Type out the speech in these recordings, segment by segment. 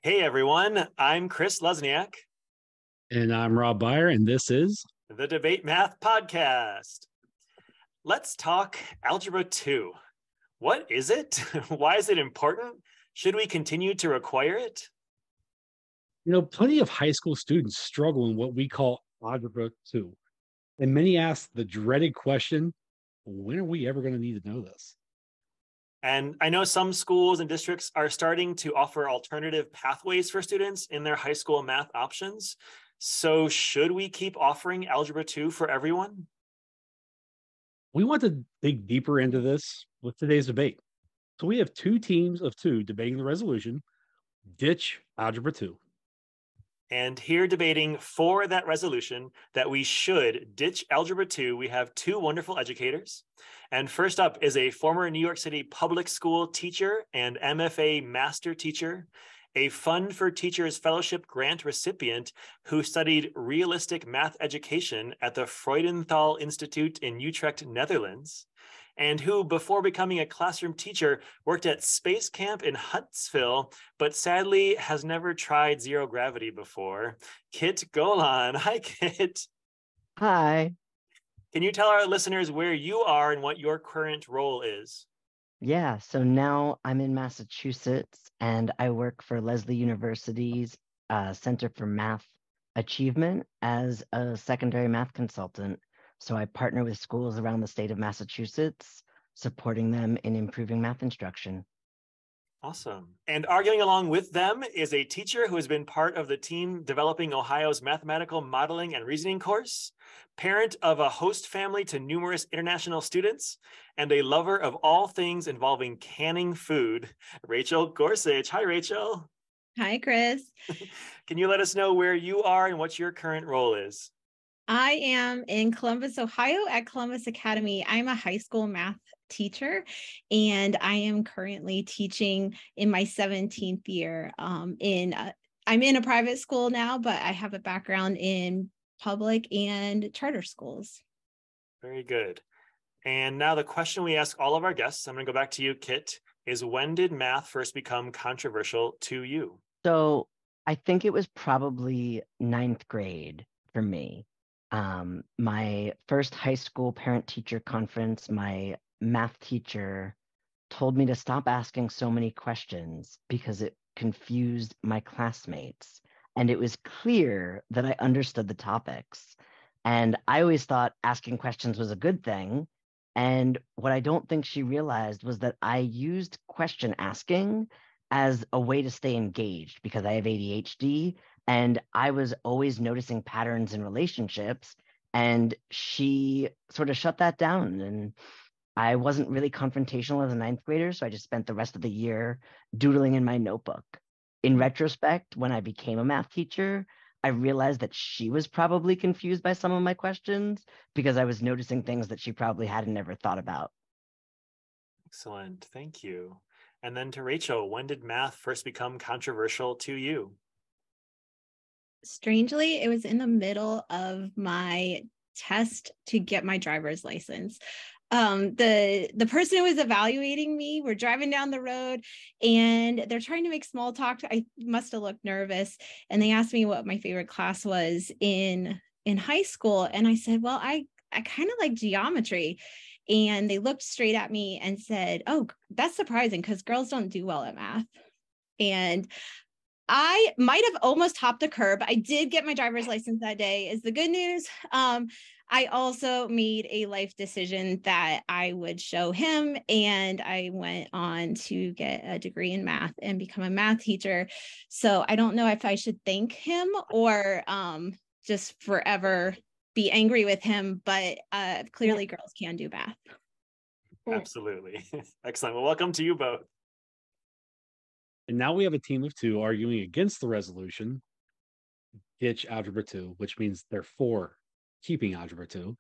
Hey everyone, I'm Chris Lesniak, And I'm Rob Byer, and this is the DebateMath podcast. Let's talk Algebra 2. What is it? Why is it important? Should we continue to require it? plenty of high school students struggle in what we call Algebra 2. And many ask the dreaded question, when are we ever going to need to know this? And I know some schools and districts are starting to offer alternative pathways for students in their high school math options. So should we keep offering Algebra 2 for everyone? We want to dig deeper into this with today's debate. So we have two teams of two debating the resolution, ditch Algebra 2. And here debating for that resolution that we should ditch Algebra 2, we have two wonderful educators. And first up is a former New York City public school teacher and MFA master teacher, a Fund for Teachers Fellowship grant recipient who studied realistic math education at the Freudenthal Institute in Utrecht, Netherlands, and who, before becoming a classroom teacher, worked at Space Camp in Huntsville, but sadly has never tried zero gravity before. Kit Golan. Hi, Kit. Hi. Can you tell our listeners where you are and what your current role is? Yeah, so now I'm in Massachusetts and I work for Lesley University's Center for Math Achievement as a secondary math consultant. So I partner with schools around the state of Massachusetts, supporting them in improving math instruction. Awesome. And arguing along with them is a teacher who has been part of the team developing Ohio's mathematical modeling and reasoning course, parent of a host family to numerous international students, and a lover of all things involving canning food, Rachel Gorsuch. Hi, Rachel. Hi, Chris. Can you let us know where you are and what your current role is? I am in Columbus, Ohio at Columbus Academy. I'm a high school math teacher, and I am currently teaching in my 17th year. I'm in a private school now, but I have a background in public and charter schools. Very good. And now the question we ask all of our guests, I'm going to go back to you, Kit, is when did math first become controversial to you? So I think it was probably ninth grade for me. My first high school parent-teacher conference, my math teacher told me to stop asking so many questions because it confused my classmates. And it was clear that I understood the topics. And I always thought asking questions was a good thing. And what I don't think she realized was that I used question asking as a way to stay engaged because I have ADHD. And I was always noticing patterns in relationships. And she sort of shut that down. And I wasn't really confrontational as a ninth grader. So I just spent the rest of the year doodling in my notebook. In retrospect, when I became a math teacher, I realized that she was probably confused by some of my questions because I was noticing things that she probably hadn't ever thought about. Excellent. Thank you. And then to Rachel, when did math first become controversial to you? Strangely, it was in the middle of my test to get my driver's license. The person who was evaluating me, we're driving down the road and they're trying to make small talk. I must have looked nervous, and they asked me what my favorite class was in high school, and I said, well, I kind of like geometry. And they looked straight at me and said, oh, that's surprising because girls don't do well at math. And I might have almost hopped a curb. I did get my driver's license that day, is the good news. I also made a life decision that I would show him, and I went on to get a degree in math and become a math teacher. So I don't know if I should thank him or just forever be angry with him, but clearly girls can do math. Absolutely. Excellent. Well, welcome to you both. And now we have a team of two arguing against the resolution, ditch Algebra 2, which means they're for keeping Algebra 2.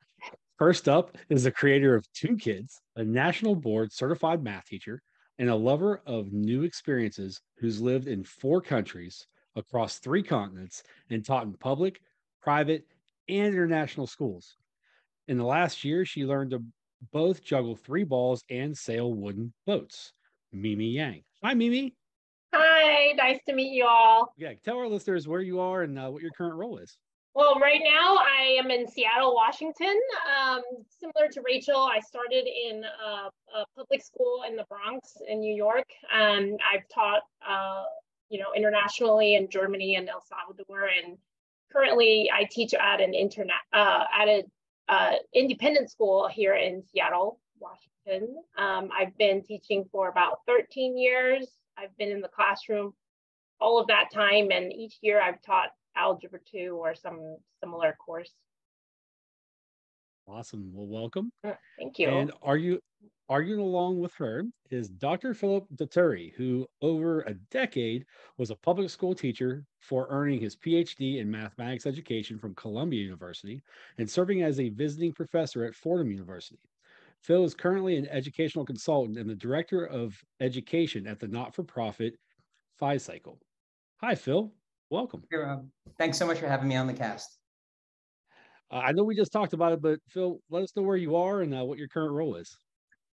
First up is the creator of two kids, a national board certified math teacher, and a lover of new experiences who's lived in 4 countries across 3 continents and taught in public, private, and international schools. In the last year, she learned to both juggle 3 balls and sail wooden boats. Mimi Yang. Hi, Mimi. Hi, nice to meet you all. Yeah, tell our listeners where you are and what your current role is. Well, right now I am in Seattle, Washington. Similar to Rachel, I started in a public school in the Bronx in New York. I've taught, internationally in Germany and El Salvador, and currently I teach at an independent school here in Seattle, Washington. I've been teaching for about 13 years. I've been in the classroom all of that time, and each year I've taught Algebra 2 or some similar course. Awesome. Well, welcome. Thank you. And arguing along with her is Dr. Philip Duturi, who over a decade was a public school teacher for earning his PhD in mathematics education from Columbia University and serving as a visiting professor at Fordham University. Phil is currently an educational consultant and the director of education at the not-for-profit FiCycle. Hi, Phil. Welcome. Hey, Rob. Thanks so much for having me on the cast. I know we just talked about it, but Phil, let us know where you are and what your current role is.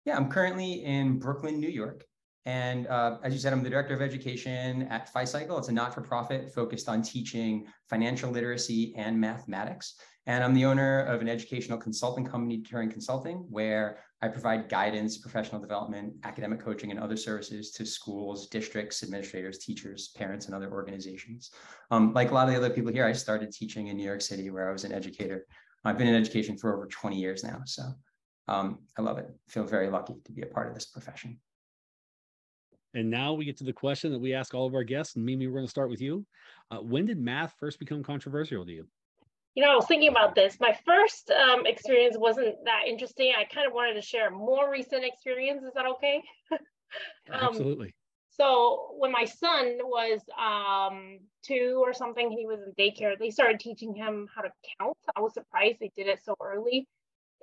Yeah, I'm currently in Brooklyn, New York. And as you said, I'm the director of education at FiCycle. It's a not-for-profit focused on teaching financial literacy and mathematics. And I'm the owner of an educational consulting company, Turing Consulting, where I provide guidance, professional development, academic coaching, and other services to schools, districts, administrators, teachers, parents, and other organizations. Like a lot of the other people here, I started teaching in New York City, where I was an educator. I've been in education for over 20 years now. So I love it. I feel very lucky to be a part of this profession. And now we get to the question that we ask all of our guests. And Mimi, we're going to start with you. When did math first become controversial to you? I was thinking about this. My first experience wasn't that interesting. I kind of wanted to share a more recent experience. Is that okay? Absolutely. So when my son was 2 or something, he was in daycare. They started teaching him how to count. I was surprised they did it so early.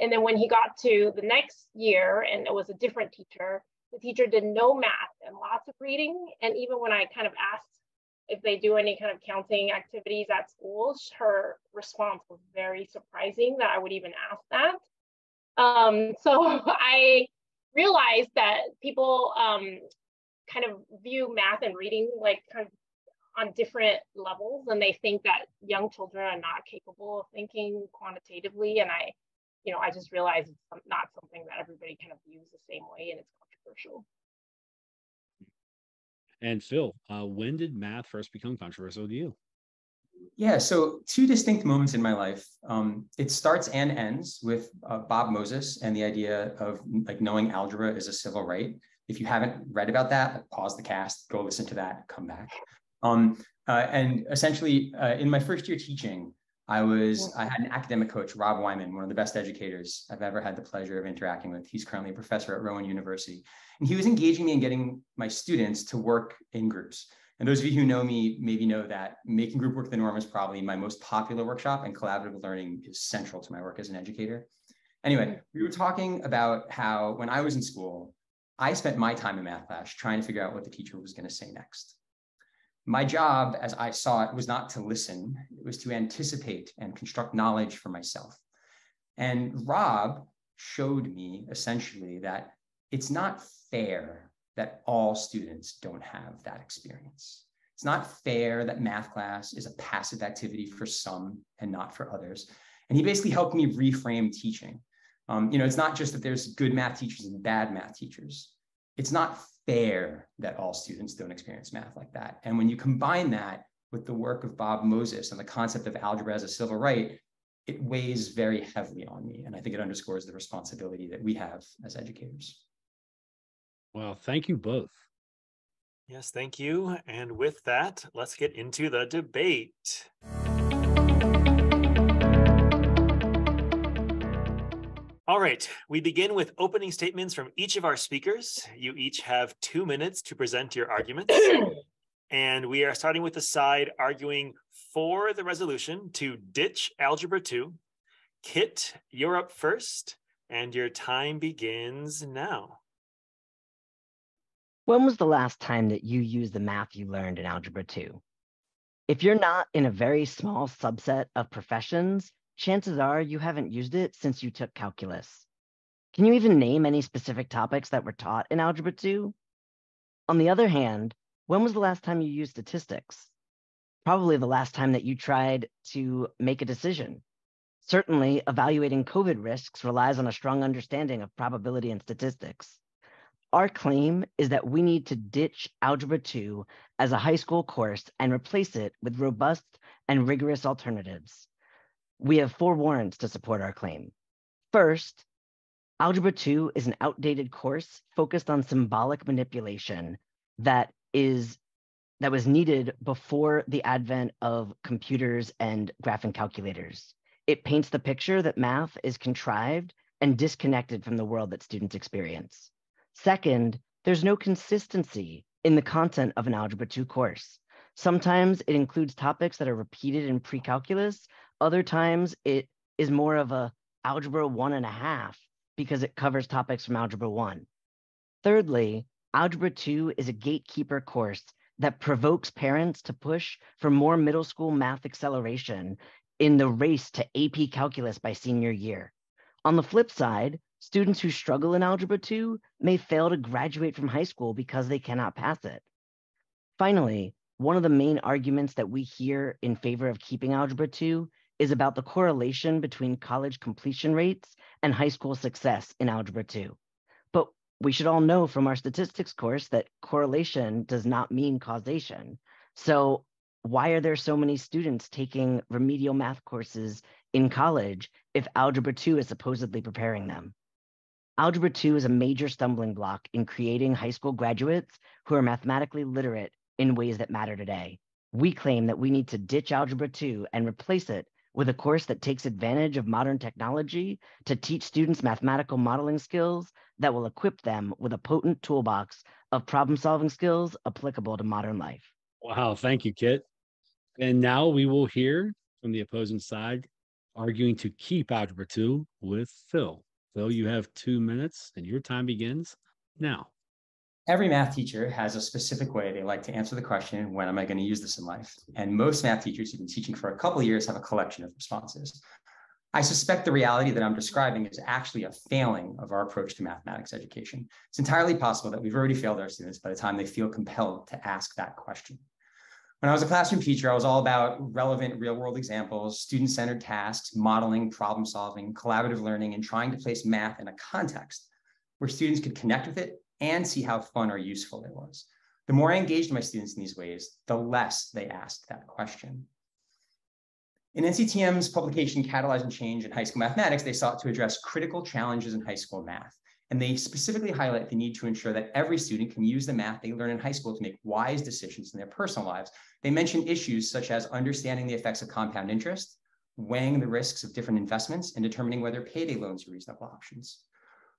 And then when he got to the next year and it was a different teacher, the teacher did no math and lots of reading. And even when I kind of asked if they do any kind of counting activities at schools, her response was very surprising that I would even ask that. So I realized that people kind of view math and reading like kind of on different levels, and they think that young children are not capable of thinking quantitatively. And I just realized it's not something that everybody kind of views the same way, and it's controversial. And Phil, when did math first become controversial to you? Yeah, so 2 distinct moments in my life. It starts and ends with Bob Moses and the idea of like knowing algebra is a civil right. If you haven't read about that, pause the cast, go listen to that, come back. And essentially, in my first year teaching, I had an academic coach, Rob Wyman, one of the best educators I've ever had the pleasure of interacting with. He's currently a professor at Rowan University. And he was engaging me in getting my students to work in groups. And those of you who know me maybe know that making group work the norm is probably my most popular workshop, and collaborative learning is central to my work as an educator. Anyway, we were talking about how when I was in school, I spent my time in math class trying to figure out what the teacher was going to say next. My job, as I saw it, was not to listen. It was to anticipate and construct knowledge for myself. And Rob showed me essentially that it's not fair that all students don't have that experience. It's not fair that math class is a passive activity for some and not for others. And he basically helped me reframe teaching. It's not just that there's good math teachers and bad math teachers. It's not fair that all students don't experience math like that. And when you combine that with the work of Bob Moses and the concept of algebra as a civil right, it weighs very heavily on me. And I think it underscores the responsibility that we have as educators. Well, thank you both. Yes, thank you. And with that, let's get into the debate. All right, we begin with opening statements from each of our speakers. You each have 2 minutes to present your arguments. And we are starting with the side arguing for the resolution to ditch Algebra 2. Kit, you're up first, and your time begins now. When was the last time that you used the math you learned in Algebra 2? If you're not in a very small subset of professions, chances are you haven't used it since you took calculus. Can you even name any specific topics that were taught in Algebra 2? On the other hand, When was the last time you used statistics? Probably the last time that you tried to make a decision. Certainly, evaluating COVID risks relies on a strong understanding of probability and statistics. Our claim is that we need to ditch Algebra 2 as a high school course and replace it with robust and rigorous alternatives. We have 4 warrants to support our claim. First, Algebra 2 is an outdated course focused on symbolic manipulation that was needed before the advent of computers and graphing calculators. It paints the picture that math is contrived and disconnected from the world that students experience. Second, there's no consistency in the content of an Algebra 2 course. Sometimes it includes topics that are repeated in pre-calculus. Other times it is more of a Algebra 1.5 because it covers topics from Algebra 1. Thirdly, Algebra 2 is a gatekeeper course that provokes parents to push for more middle school math acceleration in the race to AP Calculus by senior year. On the flip side, students who struggle in Algebra 2 may fail to graduate from high school because they cannot pass it. Finally, one of the main arguments that we hear in favor of keeping Algebra 2 is about the correlation between college completion rates and high school success in Algebra 2. But we should all know from our statistics course that correlation does not mean causation. So why are there so many students taking remedial math courses in college if Algebra 2 is supposedly preparing them? Algebra 2 is a major stumbling block in creating high school graduates who are mathematically literate in ways that matter today. We claim that we need to ditch Algebra 2 and replace it with a course that takes advantage of modern technology to teach students mathematical modeling skills that will equip them with a potent toolbox of problem-solving skills applicable to modern life. Wow, thank you, Kit. And now we will hear from the opposing side arguing to keep Algebra 2 with Phil. Phil, you have 2 minutes and your time begins now. Every math teacher has a specific way they like to answer the question, when am I going to use this in life? And most math teachers who've been teaching for a couple of years have a collection of responses. I suspect the reality that I'm describing is actually a failing of our approach to mathematics education. It's entirely possible that we've already failed our students by the time they feel compelled to ask that question. When I was a classroom teacher, I was all about relevant real-world examples, student-centered tasks, modeling, problem-solving, collaborative learning, and trying to place math in a context where students could connect with it and see how fun or useful it was. The more I engaged my students in these ways, the less they asked that question. In NCTM's publication, Catalyzing Change in High School Mathematics, they sought to address critical challenges in high school math. And they specifically highlight the need to ensure that every student can use the math they learn in high school to make wise decisions in their personal lives. They mention issues such as understanding the effects of compound interest, weighing the risks of different investments, and determining whether payday loans are reasonable options.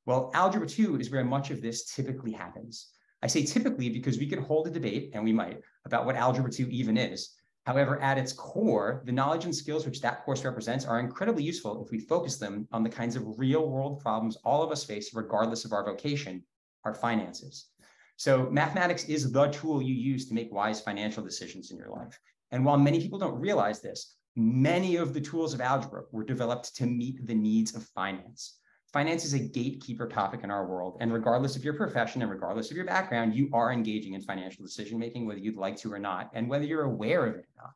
Well, Algebra 2 is where much of this typically happens. I say typically because we could hold a debate, and we might, about what Algebra 2 even is. However, at its core, the knowledge and skills which that course represents are incredibly useful if we focus them on the kinds of real-world problems all of us face, regardless of our vocation, our finances. So mathematics is the tool you use to make wise financial decisions in your life. And while many people don't realize this, many of the tools of algebra were developed to meet the needs of finance. Finance is a gatekeeper topic in our world, and regardless of your profession and regardless of your background, you are engaging in financial decision-making, whether you'd like to or not, and whether you're aware of it or not.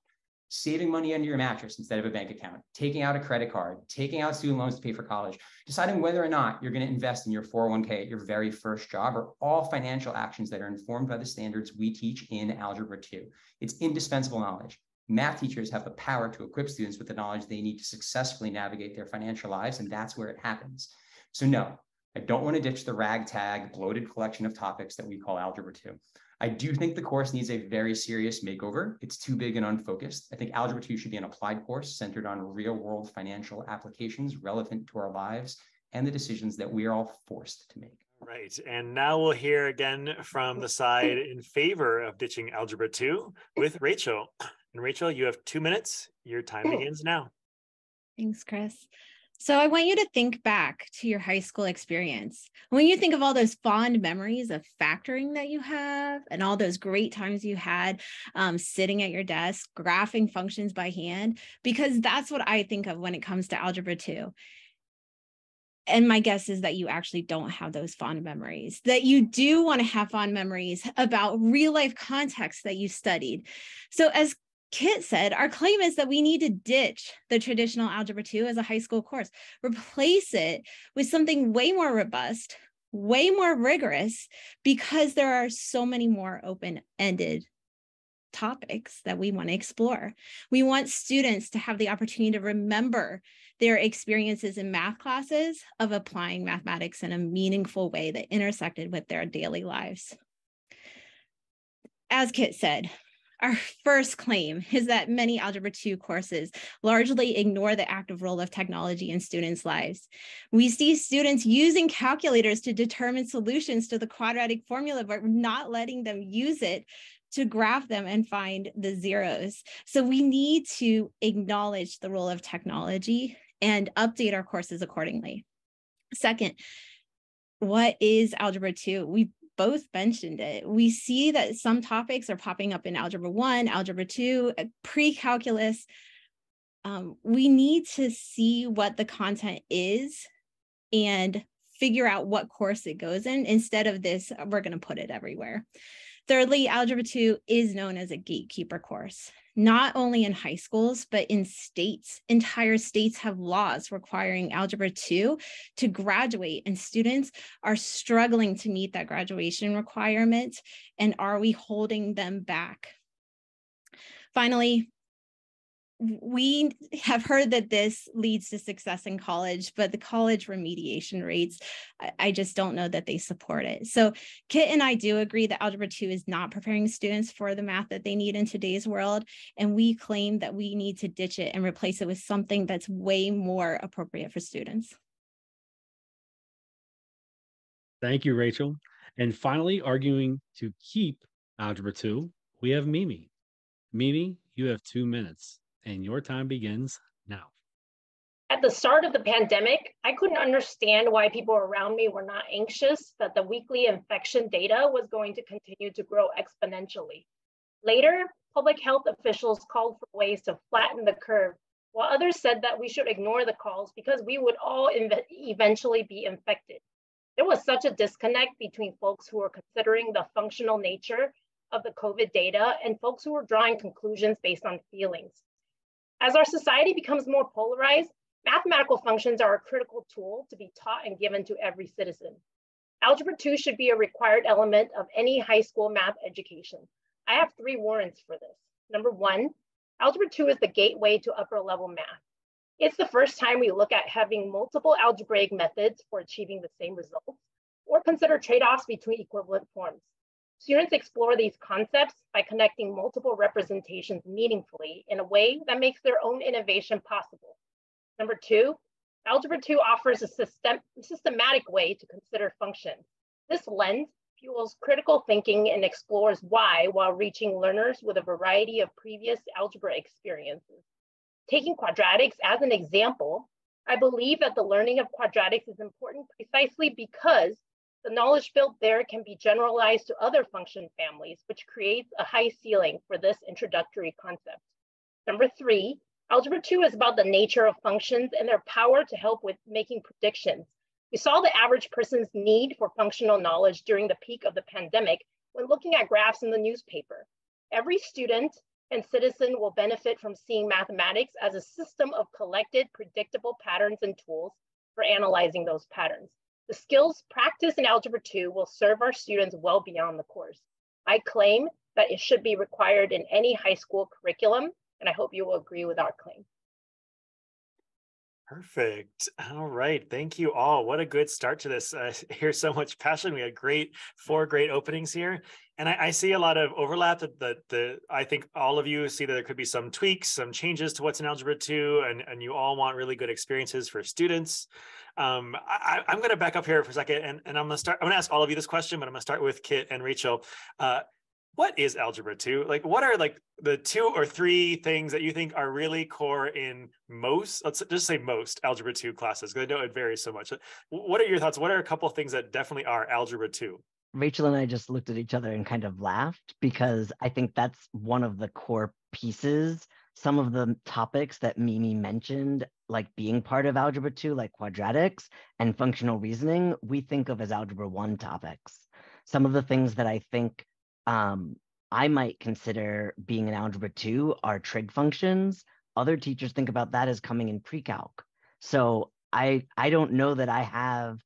Saving money under your mattress instead of a bank account, taking out a credit card, taking out student loans to pay for college, deciding whether or not you're going to invest in your 401k at your very first job are all financial actions that are informed by the standards we teach in Algebra 2. It's indispensable knowledge. Math teachers have the power to equip students with the knowledge they need to successfully navigate their financial lives, and that's where it happens. So no, I don't want to ditch the ragtag, bloated collection of topics that we call Algebra 2. I do think the course needs a very serious makeover. It's too big and unfocused. I think Algebra 2 should be an applied course centered on real-world financial applications relevant to our lives and the decisions that we are all forced to make. Right, and now we'll hear again from the side in favor of ditching Algebra 2 with Rachel. And Rachel, you have 2 minutes. Your time begins now. Thanks, Chris. So I want you to think back to your high school experience. When you think of all those fond memories of factoring that you have and all those great times you had sitting at your desk, graphing functions by hand, because that's what I think of when it comes to Algebra 2. And my guess is that you actually don't have those fond memories, that you do want to have fond memories about real life context that you studied. So as Kit said, our claim is that we need to ditch the traditional Algebra 2 as a high school course, replace it with something way more robust, way more rigorous, because there are so many more open-ended topics that we want to explore. We want students to have the opportunity to remember their experiences in math classes of applying mathematics in a meaningful way that intersected with their daily lives. As Kit said, our first claim is that many Algebra 2 courses largely ignore the active role of technology in students' lives. We see students using calculators to determine solutions to the quadratic formula, but not letting them use it to graph them and find the zeros. So we need to acknowledge the role of technology and update our courses accordingly. Second, what is Algebra 2? We both mentioned it. We see that some topics are popping up in Algebra 1, Algebra 2, pre-calculus. We need to see what the content is and figure out what course it goes in instead of this, we're going to put it everywhere. Thirdly, Algebra 2 is known as a gatekeeper course, not only in high schools, but in states. Entire states have laws requiring Algebra 2 to graduate, and students are struggling to meet that graduation requirement. And are we holding them back? Finally, we have heard that this leads to success in college, but the college remediation rates, I just don't know that they support it. So Kit and I do agree that Algebra 2 is not preparing students for the math that they need in today's world. And we claim that we need to ditch it and replace it with something that's way more appropriate for students. Thank you, Rachel. And finally, arguing to keep Algebra 2, we have Mimi. Mimi, you have 2 minutes. And your time begins now. At the start of the pandemic, I couldn't understand why people around me were not anxious that the weekly infection data was going to continue to grow exponentially. Later, public health officials called for ways to flatten the curve, while others said that we should ignore the calls because we would all eventually be infected. There was such a disconnect between folks who were considering the functional nature of the COVID data and folks who were drawing conclusions based on feelings. As our society becomes more polarized, mathematical functions are a critical tool to be taught and given to every citizen. Algebra 2 should be a required element of any high school math education. I have 3 warrants for this. Number 1, Algebra 2 is the gateway to upper level math. It's the first time we look at having multiple algebraic methods for achieving the same results, or consider trade-offs between equivalent forms. Students explore these concepts by connecting multiple representations meaningfully in a way that makes their own innovation possible. Number 2, Algebra 2 offers a systematic way to consider functions. This lens fuels critical thinking and explores why while reaching learners with a variety of previous algebra experiences. Taking quadratics as an example, I believe that the learning of quadratics is important precisely because the knowledge built there can be generalized to other function families, which creates a high ceiling for this introductory concept. Number 3, Algebra 2 is about the nature of functions and their power to help with making predictions. We saw the average person's need for functional knowledge during the peak of the pandemic when looking at graphs in the newspaper. Every student and citizen will benefit from seeing mathematics as a system of collected, predictable patterns and tools for analyzing those patterns. The skills practiced in Algebra 2 will serve our students well beyond the course. I claim that it should be required in any high school curriculum, and I hope you will agree with our claim. Perfect. All right. Thank you all. What a good start to this. Here's so much passion. We had 4 great openings here. And I see a lot of overlap that I think all of you see that there could be some tweaks, some changes to what's in Algebra 2, and you all want really good experiences for students. I'm going to back up here for a second, and I'm going to ask all of you this question, but I'm going to start with Kit and Rachel. What is Algebra 2? Like, what are like the 2 or 3 things that you think are really core in most, let's just say most Algebra 2 classes, because I know it varies so much. What are your thoughts? What are a couple of things that definitely are Algebra 2? Rachel and I just looked at each other and kind of laughed because I think that's one of the core pieces, some of the topics that Mimi mentioned, like being part of Algebra 2, like quadratics and functional reasoning, we think of as Algebra 1 topics. Some of the things that I think I might consider being in Algebra 2 are trig functions. Other teachers think about that as coming in pre-calc. So I don't know that I have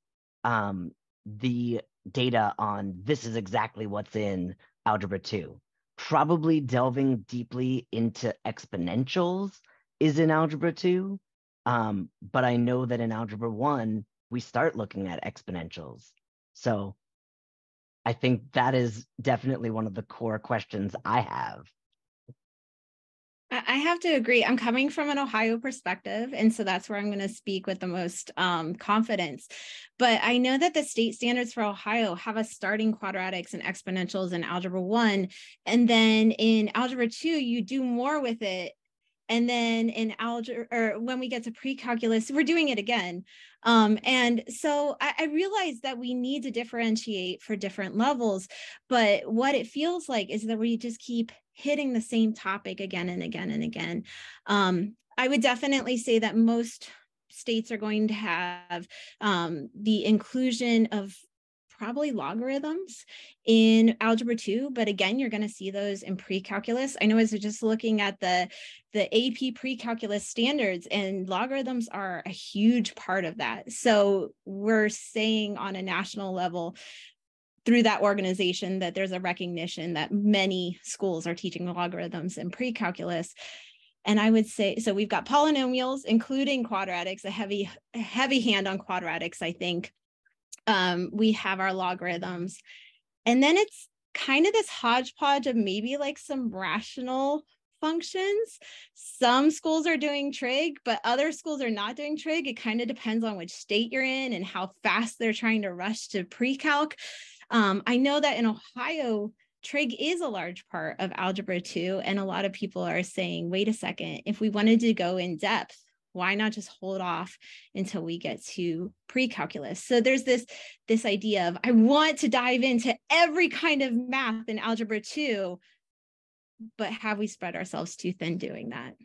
the data on this is exactly what's in Algebra 2. Probably delving deeply into exponentials is in Algebra 2. But I know that in Algebra 1, we start looking at exponentials. So I think that is definitely one of the core questions I have. I have to agree. I'm coming from an Ohio perspective, and so that's where I'm going to speak with the most confidence. But I know that the state standards for Ohio have us starting quadratics and exponentials in Algebra 1, and then in Algebra 2, you do more with it. And then in algebra, or when we get to pre-calculus, we're doing it again. And so I realized that we need to differentiate for different levels, but what it feels like is that we just keep hitting the same topic again and again and again. I would definitely say that most states are going to have the inclusion of probably logarithms in Algebra 2, but again, you're going to see those in pre-calculus. I know as we're just looking at the AP pre-calculus standards, and logarithms are a huge part of that. So we're saying on a national level through that organization that there's a recognition that many schools are teaching logarithms in pre-calculus. And I would say, so we've got polynomials, including quadratics, a heavy hand on quadratics, I think. We have our logarithms, and then it's kind of this hodgepodge of maybe like some rational functions. Some schools are doing trig, but other schools are not doing trig. It kind of depends on which state you're in and how fast they're trying to rush to pre-calc. I know that in Ohio, trig is a large part of Algebra 2, and a lot of people are saying, wait a second, if we wanted to go in depth, why not just hold off until we get to pre-calculus? So there's this idea of, I want to dive into every kind of math in Algebra 2, but have we spread ourselves too thin doing that?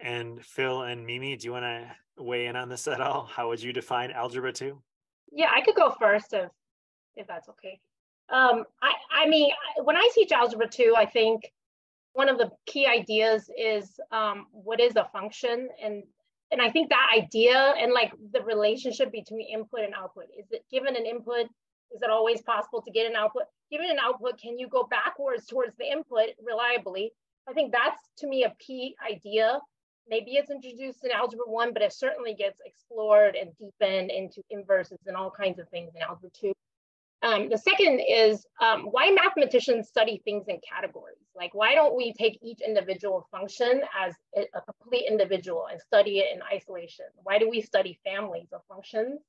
And Phil and Mimi, do you want to weigh in on this at all? How would you define Algebra 2? Yeah, I could go first if that's okay. I mean, when I teach Algebra 2, I think one of the key ideas is what is a function, and I think that idea and like the relationship between input and output. Is it given an input? Is it always possible to get an output? Given an output, can you go backwards towards the input reliably? I think that's, to me, a key idea. Maybe it's introduced in Algebra 1, but it certainly gets explored and deepened into inverses and all kinds of things in Algebra 2. The second is why mathematicians study things in categories. Like, why don't we take each individual function as a complete individual and study it in isolation? Why do we study families of functions?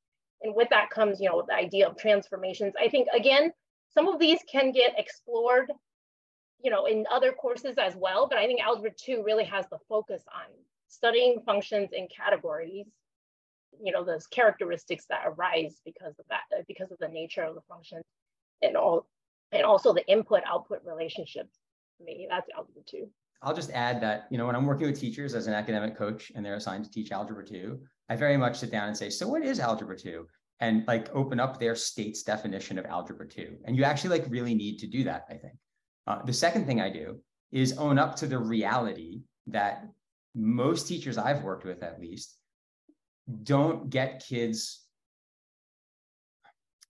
And with that comes, the idea of transformations. I think, again, some of these can get explored, in other courses as well, but I think Algebra 2 really has the focus on studying functions in categories, those characteristics that arise because of that, because of the nature of the function, and also the input-output relationships. Maybe that's Algebra 2. I'll just add that, when I'm working with teachers as an academic coach and they're assigned to teach Algebra 2, I very much sit down and say, so what is Algebra 2? And like open up their state's definition of Algebra 2. And you actually really need to do that, I think. The second thing I do is own up to the reality that most teachers I've worked with, at least, don't get kids.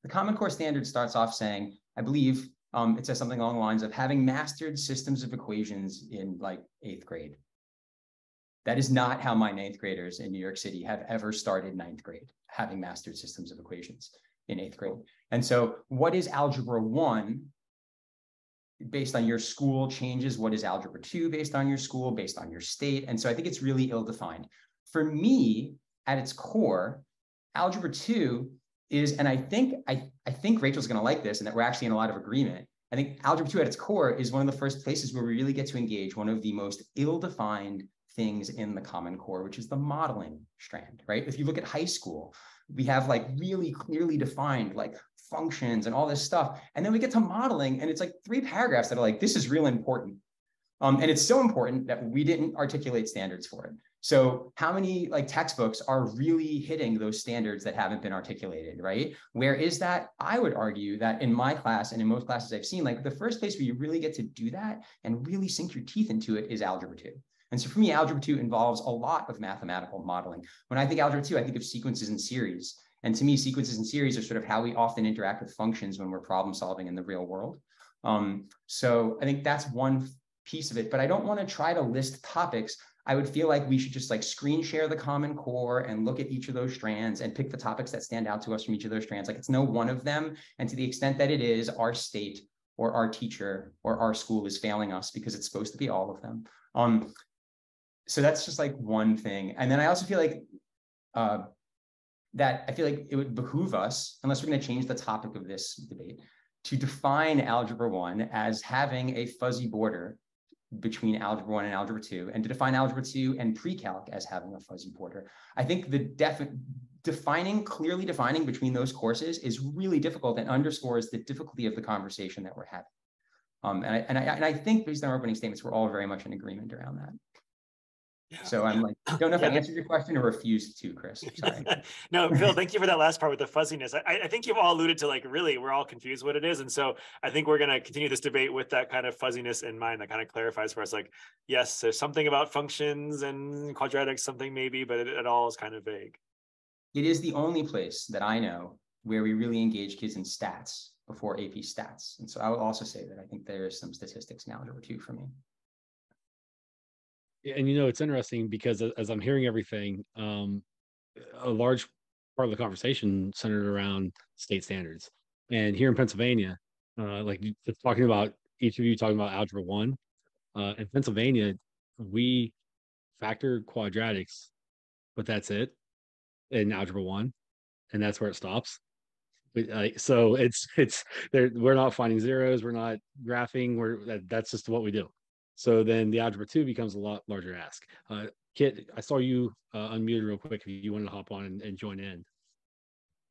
The Common Core standard starts off saying, I believe it says something along the lines of having mastered systems of equations in like 8th grade. That is not how my 9th graders in New York City have ever started 9th grade, having mastered systems of equations in 8th grade. And so what is Algebra 1 based on your school changes? What is Algebra 2 based on your school, based on your state? And so I think it's really ill-defined. For me, at its core, Algebra 2 is, and I think Rachel's going to like this, and that we're actually in a lot of agreement. I think Algebra 2 at its core is one of the first places where we really get to engage one of the most ill-defined things in the Common Core, which is the modeling strand, right? If you look at high school, we have like really clearly defined like functions and all this stuff. And then we get to modeling, and it's like 3 paragraphs that are like, this is really important. And it's so important that we didn't articulate standards for it. So how many like textbooks are really hitting those standards that haven't been articulated, right? Where is that? I would argue that in my class and in most classes I've seen, like the first place where you really get to do that and really sink your teeth into it is Algebra 2. And so for me, Algebra 2 involves a lot of mathematical modeling. When I think Algebra 2, I think of sequences and series. And to me, sequences and series are sort of how we often interact with functions when we're problem solving in the real world. So I think that's one piece of it, but I don't want to try to list topics. I would feel like we should just like screen share the Common Core and look at each of those strands and pick the topics that stand out to us from each of those strands. Like it's no one of them. And to the extent that it is, our state or our teacher or our school is failing us because it's supposed to be all of them. So that's just like one thing. And then I also feel like that I feel like it would behoove us, unless we're going to change the topic of this debate, to define Algebra 1 as having a fuzzy border between Algebra 1 and Algebra 2, and to define Algebra 2 and pre-calc as having a fuzzy border. I think the clearly defining between those courses is really difficult and underscores the difficulty of the conversation that we're having. And I think based on our opening statements, we're all very much in agreement around that. Yeah. So I'm like, I don't know if I answered your question or refused to, Chris. Sorry. No, Phil, thank you for that last part with the fuzziness. I think you've all alluded to like, really, we're all confused what it is. And so I think we're going to continue this debate with that kind of fuzziness in mind that kind of clarifies for us, like, yes, there's something about functions and quadratics, something maybe, but it all is kind of vague. It is the only place that I know where we really engage kids in stats before AP stats. And so I will also say that I think there is some statistics in Algebra 2 for me. And it's interesting because as I'm hearing everything, a large part of the conversation centered around state standards. And here in Pennsylvania, like talking about each of you talking about Algebra 1, in Pennsylvania, we factor quadratics, but that's it in Algebra 1, and that's where it stops. So it's there. We're not finding zeros. We're not graphing. That's just what we do. So then the Algebra 2 becomes a lot larger ask. Kit, I saw you unmuted real quick. If you wanted to hop on and join in.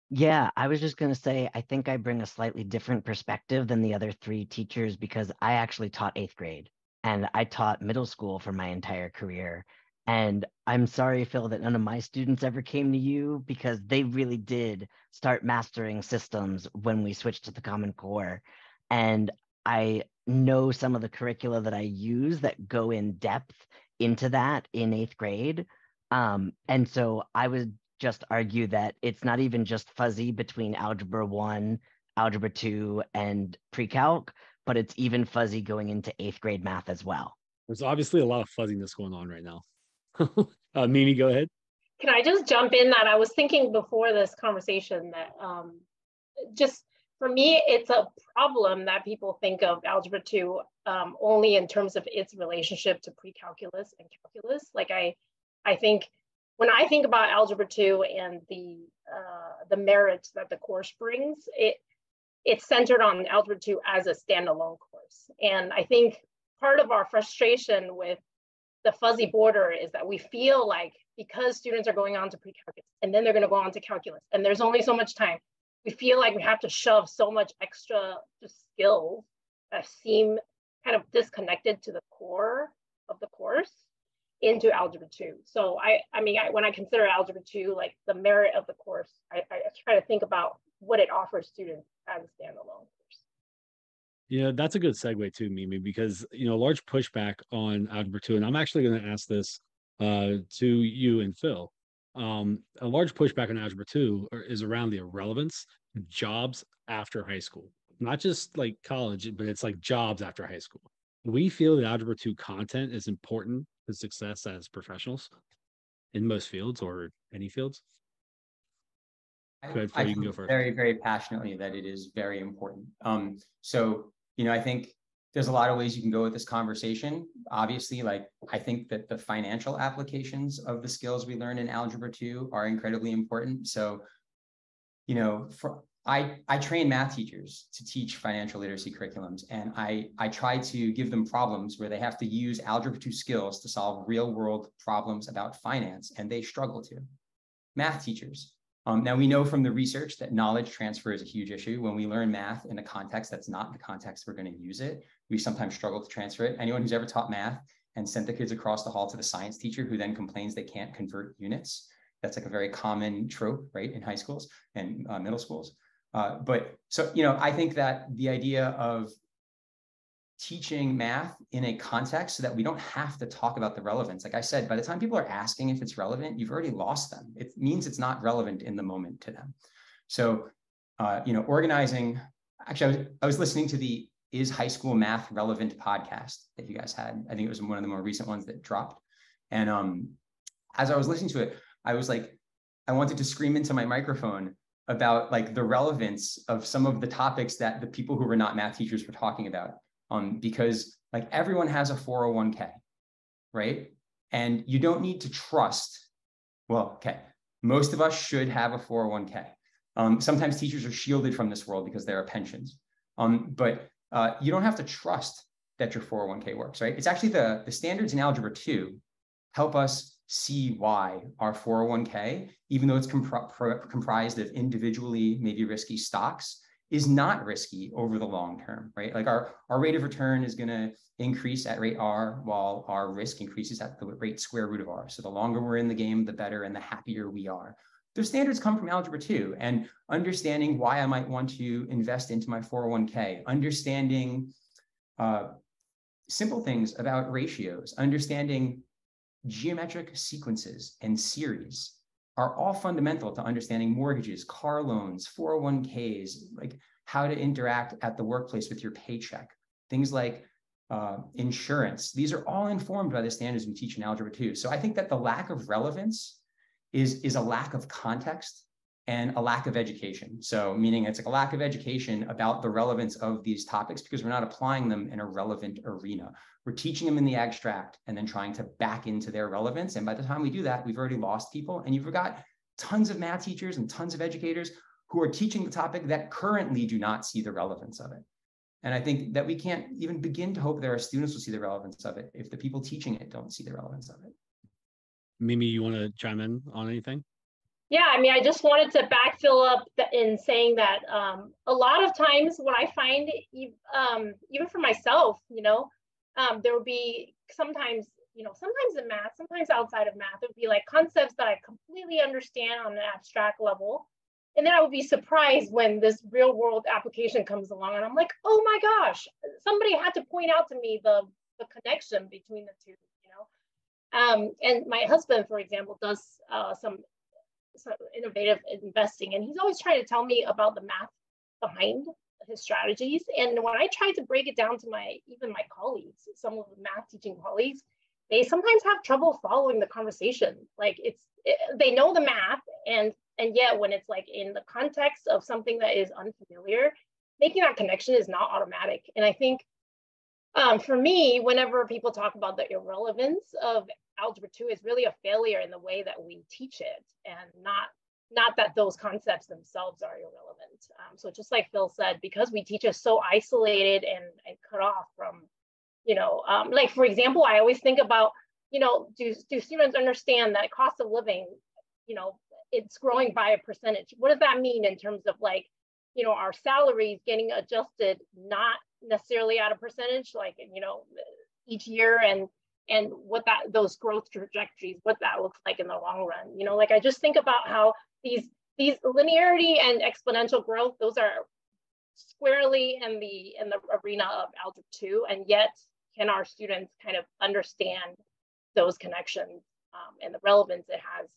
Yeah, I was just going to say, I think I bring a slightly different perspective than the other three teachers because I actually taught 8th grade and I taught middle school for my entire career. And I'm sorry, Phil, that none of my students ever came to you because they really did start mastering systems when we switched to the Common Core. And I know some of the curricula that I use that go in depth into that in 8th grade. And so I would just argue that it's not even just fuzzy between Algebra 1, Algebra 2, and pre-calc, but it's even fuzzy going into 8th grade math as well. There's obviously a lot of fuzziness going on right now. Mimi, go ahead. Can I just jump in that I was thinking before this conversation that just for me, it's a problem that people think of Algebra 2 only in terms of its relationship to pre-calculus and calculus. Like I think when I think about Algebra 2 and the merits that the course brings, it's centered on Algebra 2 as a standalone course. And I think part of our frustration with the fuzzy border is that we feel like because students are going on to pre-calculus and then they're going to go on to calculus and there's only so much time, we feel like we have to shove so much extra skills that seem kind of disconnected to the core of the course into Algebra 2. So I mean, when I consider Algebra 2, like the merit of the course, I try to think about what it offers students as a standalone course. Yeah, that's a good segue too, Mimi, because a large pushback on Algebra 2, and I'm actually going to ask this to you and Phil. A large pushback on Algebra 2 is around the relevance of jobs after high school, not just like college, but it's like jobs after high school. We feel that Algebra 2 content is important to success as professionals in most fields or any fields. Go ahead, Phil, you can go first. Very, very passionately that it is very important. So, I think there's a lot of ways you can go with this conversation. Obviously, like I think that the financial applications of the skills we learn in Algebra 2 are incredibly important. So, I train math teachers to teach financial literacy curriculums, and I try to give them problems where they have to use Algebra 2 skills to solve real world problems about finance, and they struggle to. Math teachers, Now, we know from the research that knowledge transfer is a huge issue. When we learn math in a context that's not the context we're going to use it, we sometimes struggle to transfer it. Anyone who's ever taught math and sent the kids across the hall to the science teacher who then complains they can't convert units, that's like a very common trope, right, in high schools and middle schools. But so, I think that the idea of teaching math in a context so that we don't have to talk about the relevance. Like I said, by the time people are asking if it's relevant, you've already lost them. It means it's not relevant in the moment to them. So, organizing, actually, I was listening to the Is High School Math Relevant podcast that you guys had. I think it was one of the more recent ones that dropped. And as I was listening to it, I was like, I wanted to scream into my microphone about like the relevance of some of the topics that the people who were not math teachers were talking about. Because like everyone has a 401k, right? And you don't need to trust, most of us should have a 401k. Sometimes teachers are shielded from this world because there are pensions. But you don't have to trust that your 401k works, right? It's actually the standards in Algebra 2 help us see why our 401k, even though it's comprised of individually maybe risky stocks, is not risky over the long term, right? Like our rate of return is going to increase at rate R while our risk increases at the rate square root of R. So the longer we're in the game, the better and the happier we are. Those standards come from Algebra 2, and understanding why I might want to invest into my 401k, understanding simple things about ratios, understanding geometric sequences and series are all fundamental to understanding mortgages, car loans, 401ks, like how to interact at the workplace with your paycheck, things like insurance. These are all informed by the standards we teach in Algebra 2. So I think that the lack of relevance is a lack of context and a lack of education. So meaning it's like a lack of education about the relevance of these topics because we're not applying them in a relevant arena. We're teaching them in the abstract and then trying to back into their relevance. And by the time we do that, we've already lost people. And you've got tons of math teachers and tons of educators who are teaching the topic that currently do not see the relevance of it. And I think that we can't even begin to hope that our students will see the relevance of it if the people teaching it don't see the relevance of it. Mimi, you want to chime in on anything? Yeah, I mean, I just wanted to backfill up in saying that a lot of times what I find, even for myself, there would be sometimes in math, sometimes outside of math, it would be like concepts that I completely understand on an abstract level. And then I would be surprised when this real world application comes along and I'm like, oh my gosh, somebody had to point out to me the connection between the two, and my husband, for example, does some innovative investing. And he's always trying to tell me about the math behind his strategies. And when I try to break it down to even my colleagues, some of the math teaching colleagues, they sometimes have trouble following the conversation. Like they know the math and yet when it's like in the context of something that is unfamiliar, making that connection is not automatic. And I think for me, whenever people talk about the irrelevance of Algebra 2 is really a failure in the way that we teach it and not that those concepts themselves are irrelevant. So just like Phil said, because we teach it so isolated and cut off from, like for example, I always think about, do students understand that cost of living, it's growing by a percentage? What does that mean in terms of like, our salaries getting adjusted, not necessarily at a percentage, like, each year and what those growth trajectories, what that looks like in the long run. Like I just think about how these linearity and exponential growth, those are squarely in the arena of Algebra 2, and yet can our students kind of understand those connections and the relevance it has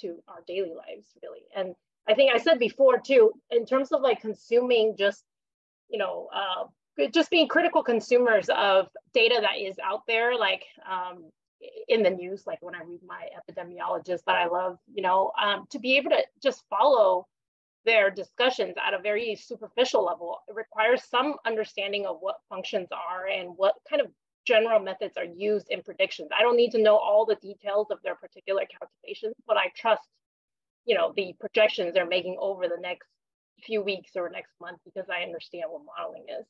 to our daily lives, really. And I think I said before too, in terms of like consuming just being critical consumers of data that is out there, like in the news, like when I read my epidemiologists that I love, to be able to just follow their discussions at a very superficial level, it requires some understanding of what functions are and what kind of general methods are used in predictions. I don't need to know all the details of their particular calculations, but I trust, the projections they're making over the next few weeks or next month because I understand what modeling is.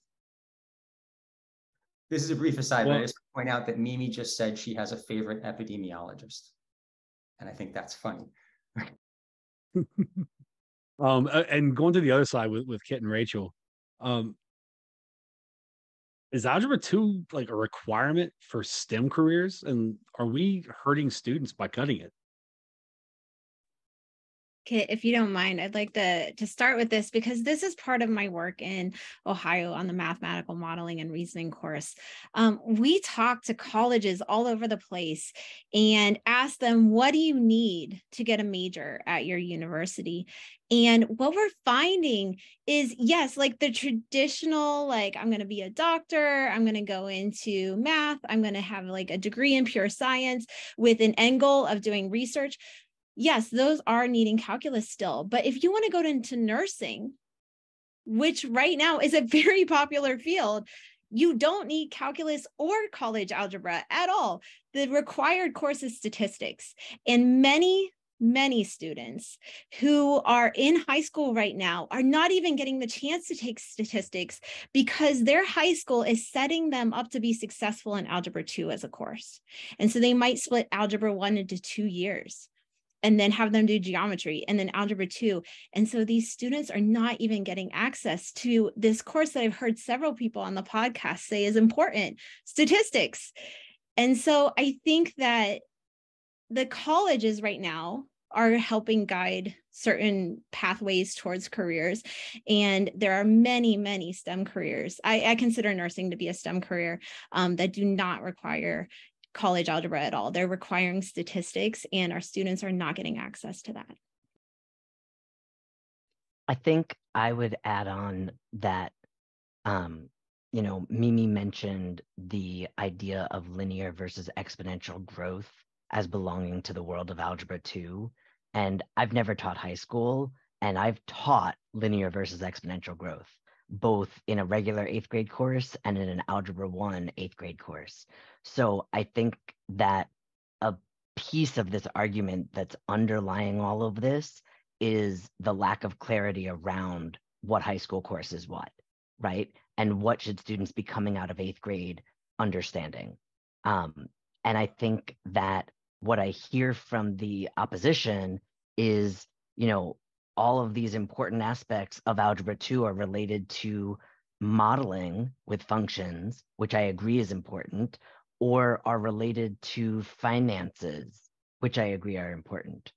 This is a brief aside, but I just point out that Mimi just said she has a favorite epidemiologist. And I think that's funny. And going to the other side with Kit and Rachel, is Algebra 2 like a requirement for STEM careers? And are we hurting students by cutting it? Kit, if you don't mind, I'd like to start with this because this is part of my work in Ohio on the mathematical modeling and reasoning course. We talk to colleges all over the place and ask them, what do you need to get a major at your university? And what we're finding is, yes, like the traditional, like I'm going to be a doctor, I'm going to go into math, I'm going to have like a degree in pure science with an end goal of doing research. Yes, those are needing calculus still. But if you want to go into nursing, which right now is a very popular field, you don't need calculus or college algebra at all. The required course is statistics. And many students who are in high school right now are not even getting the chance to take statistics because their high school is setting them up to be successful in Algebra 2 as a course. And so they might split Algebra 1 into 2 years and then have them do geometry and then Algebra 2. And so these students are not even getting access to this course that I've heard several people on the podcast say is important, statistics. And so I think that the colleges right now are helping guide certain pathways towards careers. And there are many STEM careers. I consider nursing to be a STEM career that do not require college algebra at all. They're requiring statistics, and our students are not getting access to that. I think I would add on that, Mimi mentioned the idea of linear versus exponential growth as belonging to the world of Algebra 2. And I've never taught high school, and I've taught linear versus exponential growth, both in a regular 8th grade course and in an Algebra 1 8th grade course. So I think that a piece of this argument that's underlying all of this is the lack of clarity around what high school course is what, right? And what should students be coming out of 8th grade understanding? And I think that what I hear from the opposition is, all of these important aspects of Algebra 2 are related to modeling with functions, which I agree is important, or are related to finances, which I agree are important.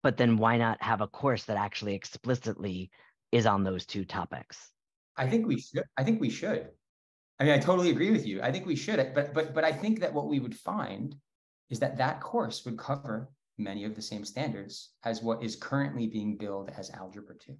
But then why not have a course that actually explicitly is on those two topics? I think we should. I mean, I totally agree with you. I think we should. But I think that what we would find is that course would cover many of the same standards as what is currently being billed as Algebra 2.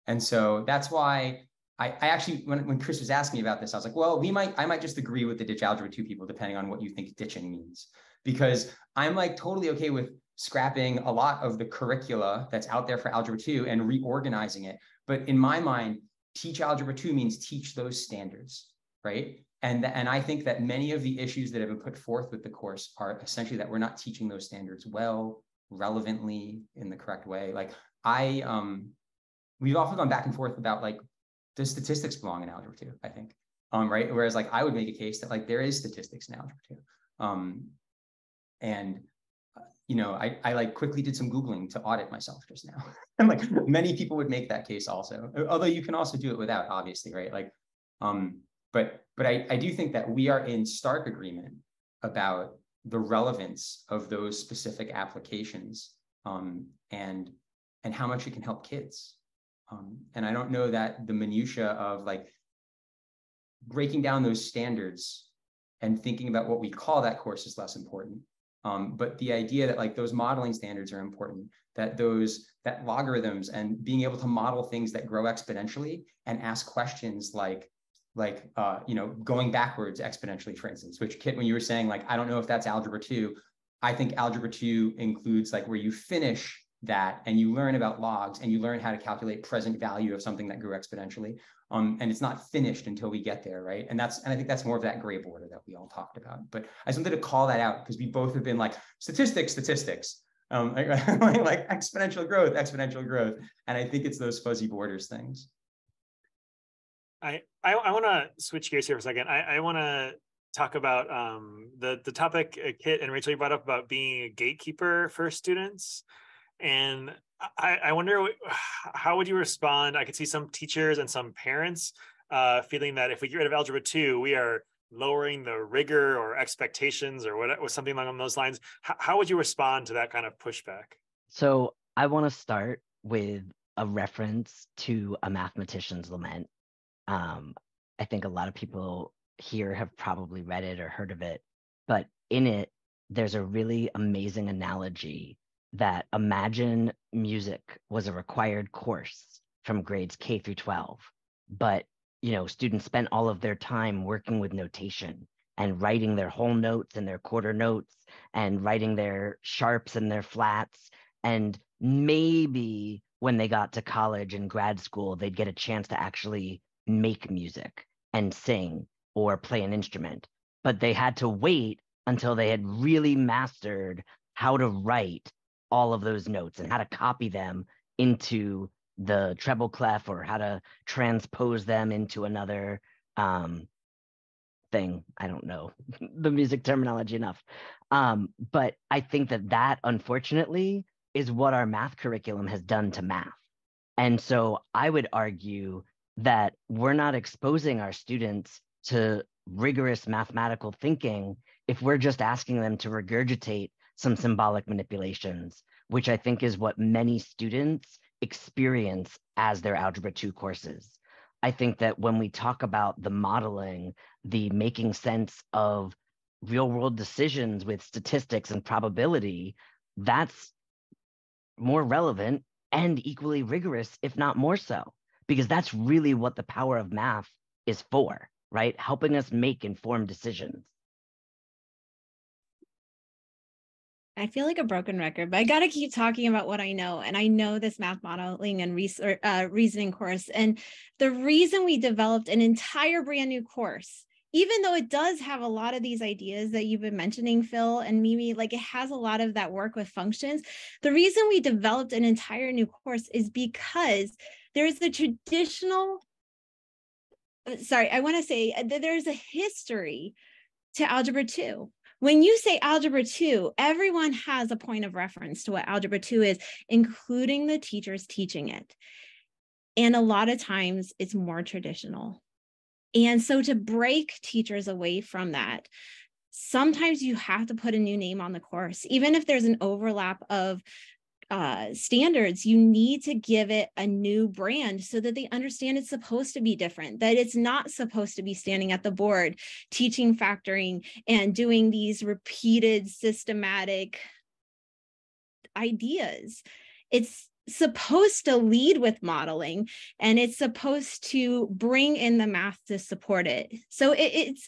And so that's why I actually, when Chris was asking me about this, I was like, well, I might just agree with the ditch Algebra 2 people, depending on what you think ditching means. Because I'm like totally okay with scrapping a lot of the curricula that's out there for Algebra 2 and reorganizing it. But in my mind, teach Algebra 2 means teach those standards, right? And I think that many of the issues that have been put forth with the course are essentially that we're not teaching those standards well, relevantly, in the correct way. Like we've often gone back and forth about like, does statistics belong in Algebra 2, I think, right? Whereas like I would make a case that like there is statistics in Algebra 2. I like quickly did some Googling to audit myself just now. And like many people would make that case also, although you can also do it without, obviously, right? Like, but I do think that we are in stark agreement about the relevance of those specific applications and how much it can help kids. And I don't know that the minutia of like breaking down those standards and thinking about what we call that course is less important. But the idea that like those modeling standards are important, that logarithms and being able to model things that grow exponentially and ask questions like going backwards exponentially, for instance, which Kit, when you were saying like, I don't know if that's Algebra 2, I think Algebra 2 includes like where you finish that and you learn about logs and you learn how to calculate present value of something that grew exponentially. And it's not finished until we get there, right? And I think that's more of that gray border that we all talked about. But I just wanted to call that out because we both have been like statistics, like exponential growth. And I think it's those fuzzy borders things. I want to switch gears here for a second. I want to talk about the topic Kit and Rachel, you brought up about being a gatekeeper for students. And I wonder, how would you respond? I could see some teachers and some parents feeling that if we get rid of Algebra 2, we are lowering the rigor or expectations or what, something along those lines. How would you respond to that kind of pushback? So I want to start with a reference to A Mathematician's Lament. I think a lot of people here have probably read it or heard of it, but in it, there's a really amazing analogy that imagine music was a required course from grades K through 12, but students spent all of their time working with notation and writing their whole notes and their quarter notes and writing their sharps and their flats. And maybe when they got to college and grad school, they'd get a chance to actually make music and sing or play an instrument. But they had to wait until they had really mastered how to write all of those notes and how to copy them into the treble clef or how to transpose them into another thing. I don't know the music terminology enough. But I think that unfortunately is what our math curriculum has done to math. And so I would argue that we're not exposing our students to rigorous mathematical thinking if we're just asking them to regurgitate some symbolic manipulations, which I think is what many students experience as their Algebra 2 courses. I think that when we talk about the modeling, the making sense of real world decisions with statistics and probability, that's more relevant and equally rigorous, if not more so, because that's really what the power of math is for, right? Helping us make informed decisions. I feel like a broken record, but I got to keep talking about what I know. And I know this math modeling and reasoning course. And the reason we developed an entire brand new course, even though it does have a lot of these ideas that you've been mentioning, Phil and Mimi, like it has a lot of that work with functions. The reason we developed an entire new course is because there's the traditional, I want to say that there's a history to Algebra 2. When you say Algebra 2, everyone has a point of reference to what Algebra 2 is, including the teachers teaching it. And a lot of times it's more traditional. And so to break teachers away from that, sometimes you have to put a new name on the course. Even if there's an overlap of standards, you need to give it a new brand so that they understand it's supposed to be different, that it's not supposed to be standing at the board, teaching factoring and doing these repeated systematic ideas. It's supposed to lead with modeling and it's supposed to bring in the math to support it. So it's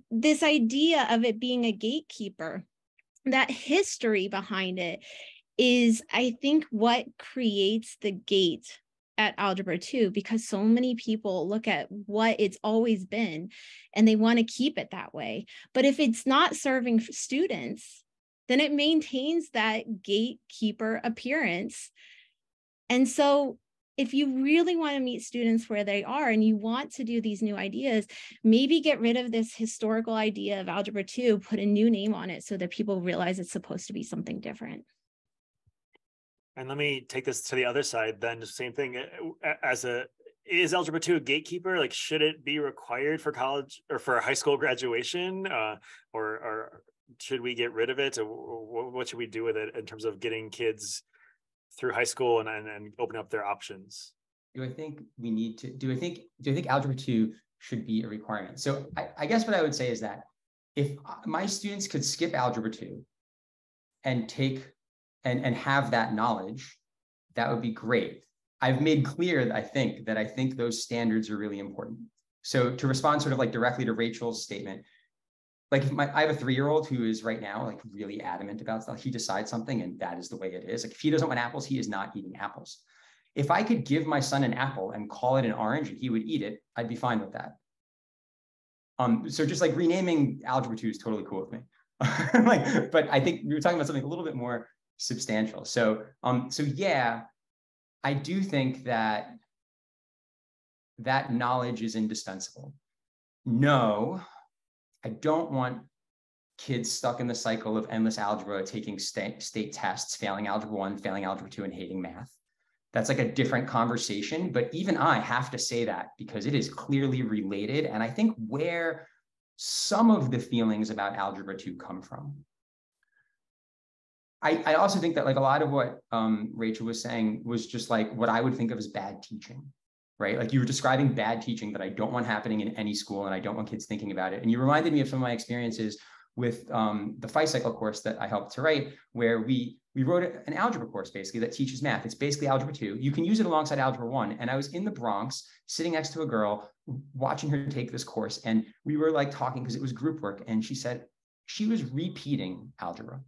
this idea of it being a gatekeeper, that history behind it is, I think, what creates the gate at Algebra 2, because so many people look at what it's always been and they want to keep it that way. But if it's not serving students, then it maintains that gatekeeper appearance. And so if you really want to meet students where they are and you want to do these new ideas, maybe get rid of this historical idea of Algebra 2, put a new name on it so that people realize it's supposed to be something different. And let me take this to the other side then, the same thing. Is Algebra 2 a gatekeeper? Like, should it be required for college or for high school graduation? Or should we get rid of it? Or what should we do with it in terms of getting kids through high school and open up their options? Do I think we need to, do I think Algebra 2 should be a requirement? So I guess what I would say is that if my students could skip Algebra 2 and take and have that knowledge, that would be great. I've made clear that I think those standards are really important. So to respond sort of like directly to Rachel's statement, like if I have a 3-year-old who is right now like really adamant about stuff, he decides something and that is the way it is. Like if he doesn't want apples, he is not eating apples. If I could give my son an apple and call it an orange and he would eat it, I'd be fine with that. So just like renaming Algebra 2 is totally cool with me. But I think we were talking about something a little bit more substantial. So yeah, I do think that knowledge is indispensable. No, I don't want kids stuck in the cycle of endless algebra, taking state tests, failing Algebra 1, failing Algebra 2, and hating math. That's like a different conversation, but even I have to say that because it is clearly related. And I think where some of the feelings about Algebra 2 come from. I also think that like a lot of what Rachel was saying was just like what I would think of as bad teaching, right? Like you were describing bad teaching that I don't want happening in any school and I don't want kids thinking about it. And you reminded me of some of my experiences with the FiCycle course that I helped to write, where we wrote an algebra course basically that teaches math. It's basically Algebra 2. You can use it alongside Algebra 1. And I was in the Bronx sitting next to a girl watching her take this course. And we were like talking because it was group work. And she said she was repeating algebra.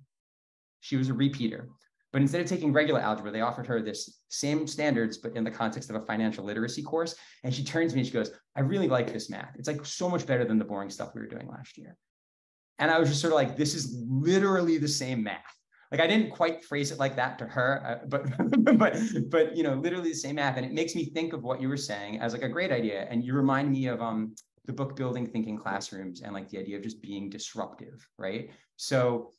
She was a repeater. But instead of taking regular algebra, they offered her this same standards, but in the context of a financial literacy course. And she turns to me and she goes, I really like this math. It's like so much better than the boring stuff we were doing last year. And I was just sort of like, this is literally the same math. Like I didn't quite phrase it like that to her, but you know, literally the same math. And it makes me think of what you were saying as like a great idea. And you remind me of the book Building Thinking Classrooms and like the idea of just being disruptive, right? So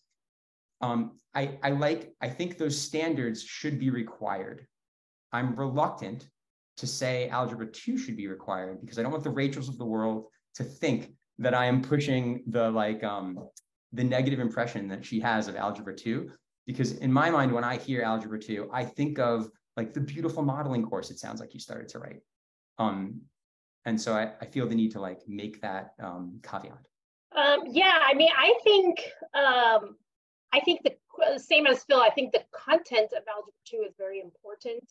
I think those standards should be required. I'm reluctant to say Algebra 2 should be required because I don't want the Rachels of the world to think that I am pushing the the negative impression that she has of Algebra 2. Because in my mind, when I hear Algebra 2, I think of like the beautiful modeling course it sounds like you started to write. And so I feel the need to like make that caveat. Yeah, I mean, I think the same as Phil, I think the content of Algebra 2 is very important.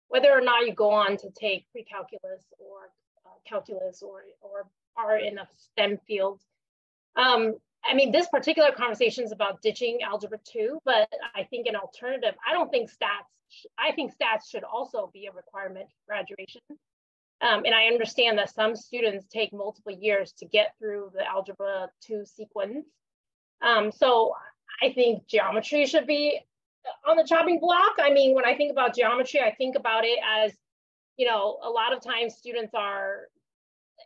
Whether or not you go on to take pre-calculus or calculus or are in a STEM field. I mean, this particular conversation is about ditching Algebra 2, but I think an alternative, I think stats should also be a requirement for graduation. And I understand that some students take multiple years to get through the Algebra 2 sequence. So I think geometry should be on the chopping block. I mean, when I think about geometry, I think about it as, you know, a lot of times students are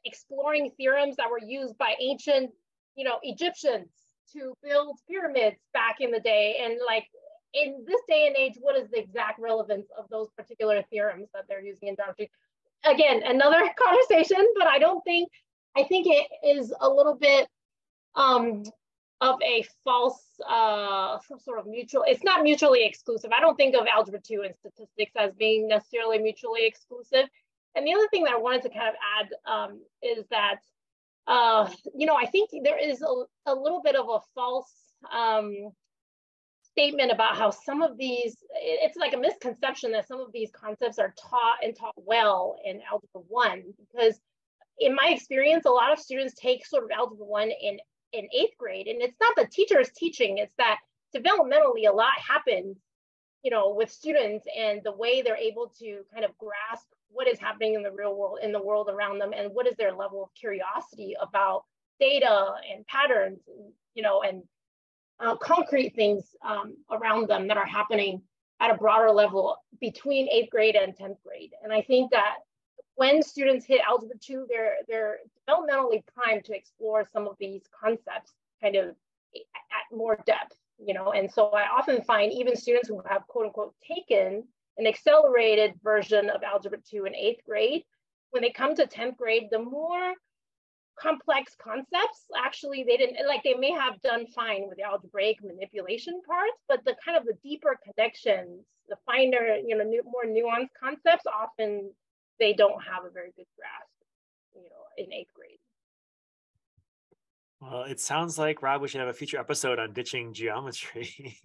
exploring theorems that were used by ancient, you know, Egyptians to build pyramids back in the day. And like in this day and age, what is the exact relevance of those particular theorems that they're using in geometry? Again, another conversation, but I think it is a little bit of a false, some sort of mutual, it's not mutually exclusive. I don't think of Algebra 2 and statistics as being necessarily mutually exclusive. And the other thing that I wanted to kind of add is that, you know, I think there is a little bit of a false statement about how some of these, it's like a misconception that some of these concepts are taught well in Algebra 1, because in my experience, a lot of students take sort of Algebra 1 in 8th grade, and it's not the teacher's teaching, it's that developmentally a lot happens, you know, with students and the way they're able to kind of grasp what is happening in the real world, in the world around them, and what is their level of curiosity about data and patterns, you know, and concrete things around them that are happening at a broader level between 8th grade and 10th grade. And I think that when students hit Algebra 2, they're developmentally primed to explore some of these concepts kind of at more depth, you know. And so I often find even students who have quote unquote taken an accelerated version of Algebra 2 in 8th grade, when they come to 10th grade, the more complex concepts, actually they didn't, like they may have done fine with the algebraic manipulation parts, but the kind of the deeper connections, the finer, you know, more nuanced concepts, often they don't have a very good grasp, you know, in 8th grade. Well, it sounds like, Rob, we should have a future episode on ditching geometry.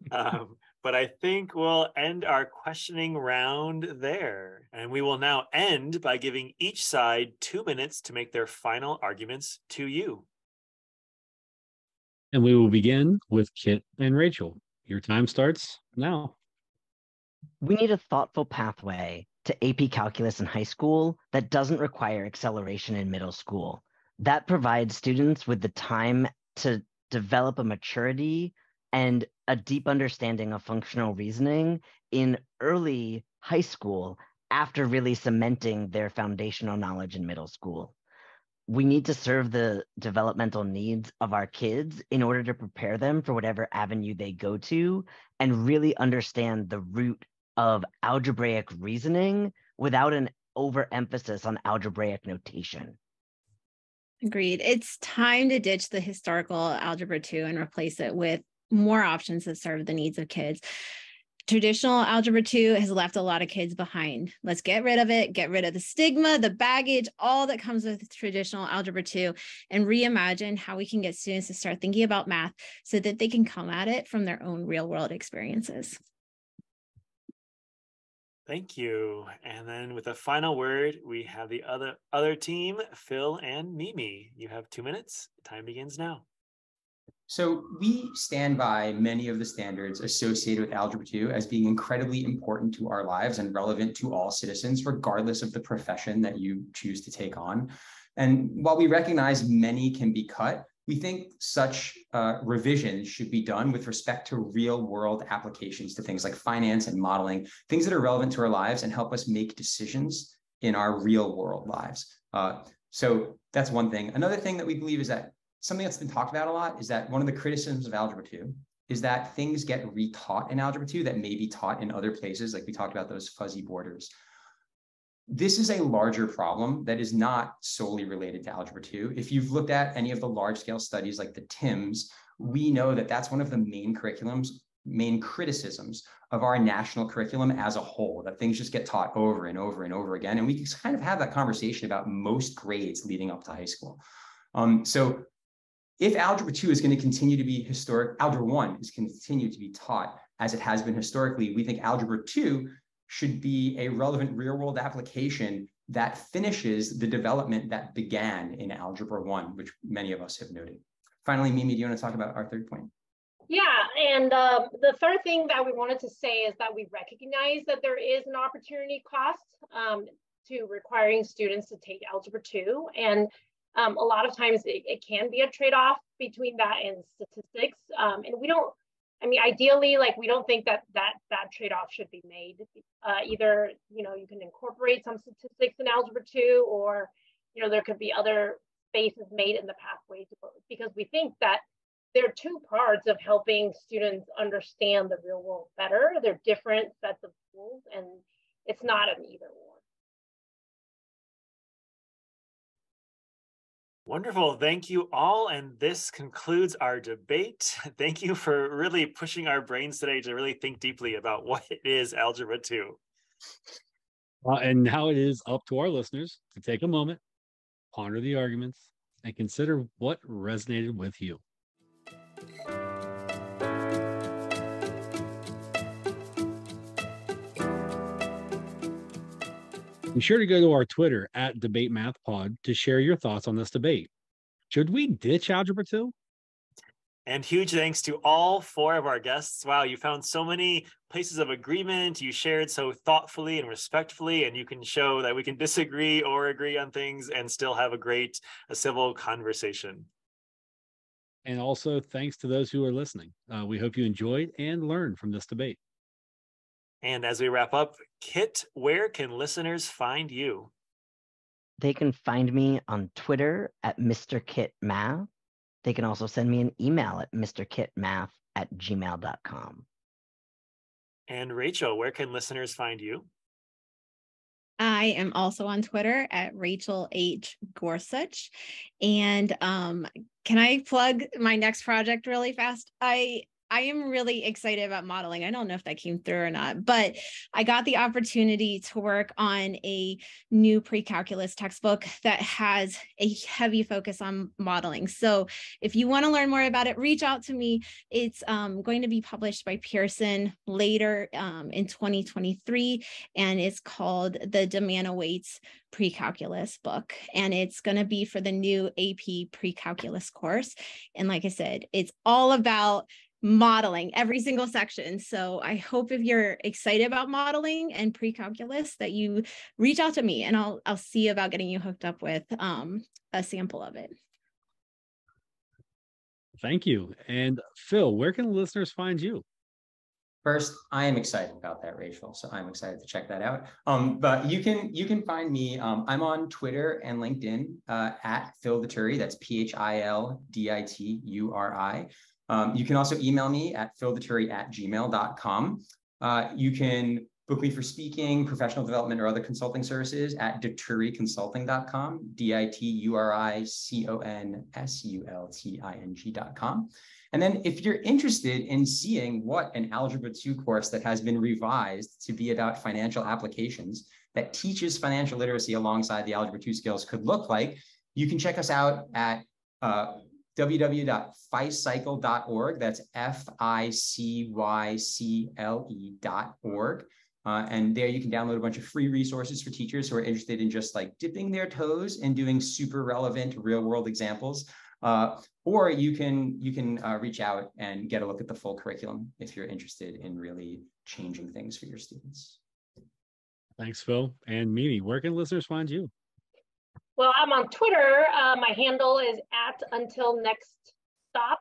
But I think we'll end our questioning round there. And we will now end by giving each side 2 minutes to make their final arguments to you. And we will begin with Kit and Rachel. Your time starts now. We need a thoughtful pathway to AP Calculus in high school that doesn't require acceleration in middle school. That provides students with the time to develop a maturity and a deep understanding of functional reasoning in early high school after really cementing their foundational knowledge in middle school. we need to serve the developmental needs of our kids in order to prepare them for whatever avenue they go to and really understand the root of algebraic reasoning without an overemphasis on algebraic notation. Agreed. It's time to ditch the historical Algebra 2 and replace it with more options that serve the needs of kids. Traditional Algebra 2 has left a lot of kids behind. Let's get rid of it, get rid of the stigma, the baggage, all that comes with traditional Algebra 2, and reimagine how we can get students to start thinking about math so that they can come at it from their own real world experiences. Thank you. And then with a final word, we have the other team, Phil and Mimi. You have 2 minutes. Time begins now. So we stand by many of the standards associated with Algebra 2 as being incredibly important to our lives and relevant to all citizens, regardless of the profession that you choose to take on. And while we recognize many can be cut, we think such revisions should be done with respect to real world applications to things like finance and modeling, things that are relevant to our lives and help us make decisions in our real world lives. So that's one thing. Another thing that we believe is that something that's been talked about a lot is that one of the criticisms of Algebra 2 is that things get retaught in Algebra 2 that may be taught in other places, like we talked about those fuzzy borders. This is a larger problem that is not solely related to Algebra 2. If you've looked at any of the large-scale studies like the TIMSS, we know that that's one of the main criticisms of our national curriculum as a whole, that things just get taught over and over and over again. And we can kind of have that conversation about most grades leading up to high school. So if Algebra 2 is going to continue to be Algebra 1 is continue to be taught as it has been historically, we think Algebra 2 should be a relevant real-world application that finishes the development that began in Algebra 1, which many of us have noted. Finally, Mimi, do you want to talk about our third point? Yeah, and the third thing that we wanted to say is that we recognize that there is an opportunity cost to requiring students to take Algebra 2. And a lot of times it can be a trade-off between that and statistics. And we don't, I mean, ideally, like we don't think that trade-off should be made. Either, you know, you can incorporate some statistics in Algebra 2, or, you know, there could be other spaces made in the pathway because we think that there are two parts of helping students understand the real world better. They're different sets of tools, and it's not an either or. Wonderful. Thank you all. And this concludes our debate. Thank you for really pushing our brains today to really think deeply about what it is Algebra 2. And now it is up to our listeners to take a moment, ponder the arguments, and consider what resonated with you. Be sure to go to our Twitter at DebateMathPod to share your thoughts on this debate. Should we ditch Algebra 2? And huge thanks to all 4 of our guests. Wow, you found so many places of agreement. You shared so thoughtfully and respectfully, and you can show that we can disagree or agree on things and still have a civil conversation. And also thanks to those who are listening. We hope you enjoyed and learned from this debate. And as we wrap up, Kit, where can listeners find you? They can find me on Twitter at Mr. Kit Math. They can also send me an email at mrkitmath@gmail.com. And Rachel, where can listeners find you? I am also on Twitter at Rachel H. Gorsuch. And can I plug my next project really fast? I am really excited about modeling. I don't know if that came through or not, but I got the opportunity to work on a new pre-calculus textbook that has a heavy focus on modeling. So if you want to learn more about it, reach out to me. It's going to be published by Pearson later in 2023, and it's called the Demand Awaits Pre-Calculus book, and it's going to be for the new AP pre-calculus course. And like I said, it's all about modeling every single section. So I hope if you're excited about modeling and pre-calculus that you reach out to me, and I'll see about getting you hooked up with a sample of it. Thank you. And Phil, where can listeners find you? First, I am excited about that, Rachel. So I'm excited to check that out. But you can find me. I'm on Twitter and LinkedIn at Phil Dituri. That's PhilDituri. You can also email me at phildituri@gmail.com. You can book me for speaking, professional development, or other consulting services at dituriconsulting.com, DITURICONSULTING.com. And then if you're interested in seeing what an Algebra 2 course that has been revised to be about financial applications that teaches financial literacy alongside the Algebra 2 skills could look like, you can check us out at www.FiCycle.org. That's FICYCLE.org. And there you can download a bunch of free resources for teachers who are interested in just like dipping their toes and doing super relevant real world examples. Or you can reach out and get a look at the full curriculum if you're interested in really changing things for your students. Thanks, Phil. And Mimi, where can listeners find you? Well, I'm on Twitter. My handle is @untilnextstop.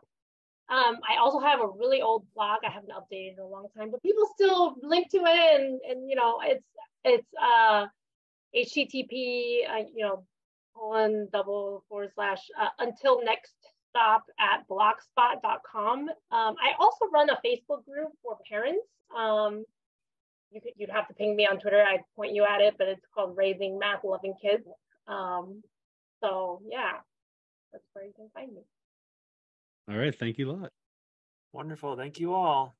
I also have a really old blog. I haven't updated in a long time, but people still link to it, and you know, it's HTTP :/untilnextstop@blogspot.com. I also run a Facebook group for parents. You'd have to ping me on Twitter. I'd point you at it, but it's called Raising Math Loving Kids. So yeah, that's where you can find me. All right. Thank you a lot. Wonderful. Thank you all.